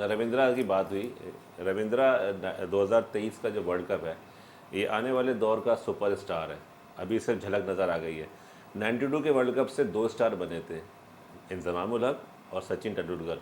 रविंद्रा की बात हुई। रविंद्रा 2023 का जो वर्ल्ड कप है, ये आने वाले दौर का सुपरस्टार है। अभी सिर्फ झलक नज़र आ गई है। 92 के वर्ल्ड कप से 2 स्टार बने थे, इंजमाम उल हक और सचिन तेंदुलकर।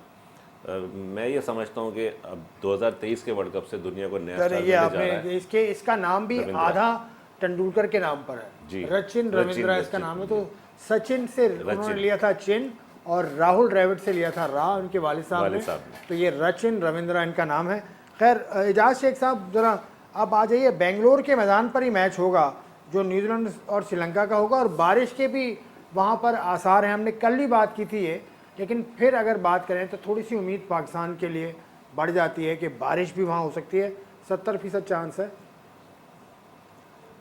मैं ये समझता हूँ कि अब 2023 के वर्ल्ड कप से दुनिया को नया स्टार ये मिलने जा आपने रहा है। इसका नाम भी रविंद्रा। आधा तेंदुलकर के नाम पर है। जी, रचिन रविंद्रा इसका रचिन, नाम है। तो सचिन से उन्होंने लिया था चिन और राहुल द्रविड़ से लिया था रा, उनके वालिद साहब ने। तो ये रचिन रविंद्रा इनका नाम है। खैर एजाज शेख साहब, जरा अब आ जाइए। बेंगलोर के मैदान पर ही मैच होगा जो न्यूजीलैंड और श्रीलंका का होगा, और बारिश के भी वहाँ पर आसार हैं। हमने कल ही बात की थी ये, लेकिन फिर अगर बात करें तो थोड़ी सी उम्मीद पाकिस्तान के लिए बढ़ जाती है कि बारिश भी वहाँ हो सकती है। 70% चांस है।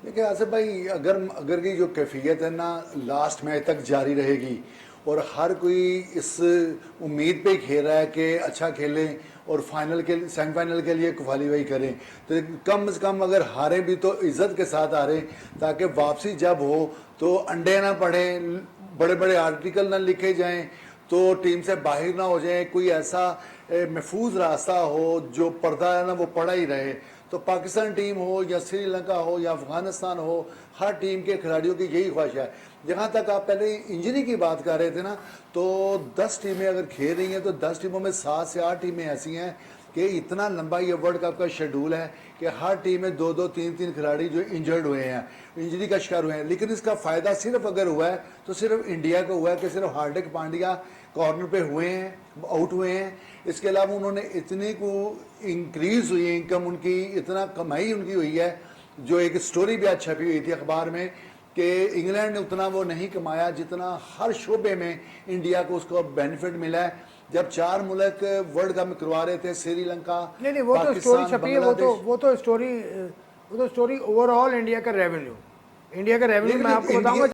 देखिए आसिफ भाई, अगर की जो कैफियत है ना लास्ट मैच तक जारी रहेगी और हर कोई इस उम्मीद पे खेल रहा है कि अच्छा खेलें और फाइनल के सेमीफाइनल के लिए क्वालीफाई करें, तो कम से कम अगर हारें भी तो इज़्ज़त के साथ हारें, ताकि वापसी जब हो तो अंडे ना पड़ें, बड़े बड़े आर्टिकल ना लिखे जाएं, तो टीम से बाहर ना हो जाए, कोई ऐसा महफूज रास्ता हो जो पर्दा है ना वो पड़ा ही रहे। तो पाकिस्तान टीम हो या श्रीलंका हो या अफगानिस्तान हो, हर टीम के खिलाड़ियों की यही ख्वाहिश है। जहाँ तक आप पहले इंजरी की बात कर रहे थे ना, तो 10 टीमें अगर खेल रही हैं तो 10 टीमों में 7 से 8 टीमें ऐसी हैं कि इतना लंबा ये वर्ल्ड कप का शेड्यूल है कि हर टीम में 2-2, 3-3 खिलाड़ी जो इंजर्ड हुए हैं, इंजरी का शिकार हुए हैं। लेकिन इसका फ़ायदा सिर्फ अगर हुआ है तो सिर्फ इंडिया को हुआ है कि सिर्फ हार्दिक पांड्या कॉर्नर पे हुए हैं, आउट हुए हैं। इसके अलावा उन्होंने इतनी को इंक्रीज़ हुई इनकम उनकी, इतना कमाई उनकी हुई है, जो एक स्टोरी भी आज छपी हुई थी अखबार में कि इंग्लैंड ने उतना वो नहीं कमाया जितना हर शोबे में इंडिया को उसको बेनिफिट मिला है। जब 4 मुल्क वर्ल्ड कप में करवा रहे थे, श्रीलंका, नहीं, वो तो स्टोरी छपी है। वो तो स्टोरी ओवरऑल इंडिया का रेवेन्यू मैं आपको बताऊंगा।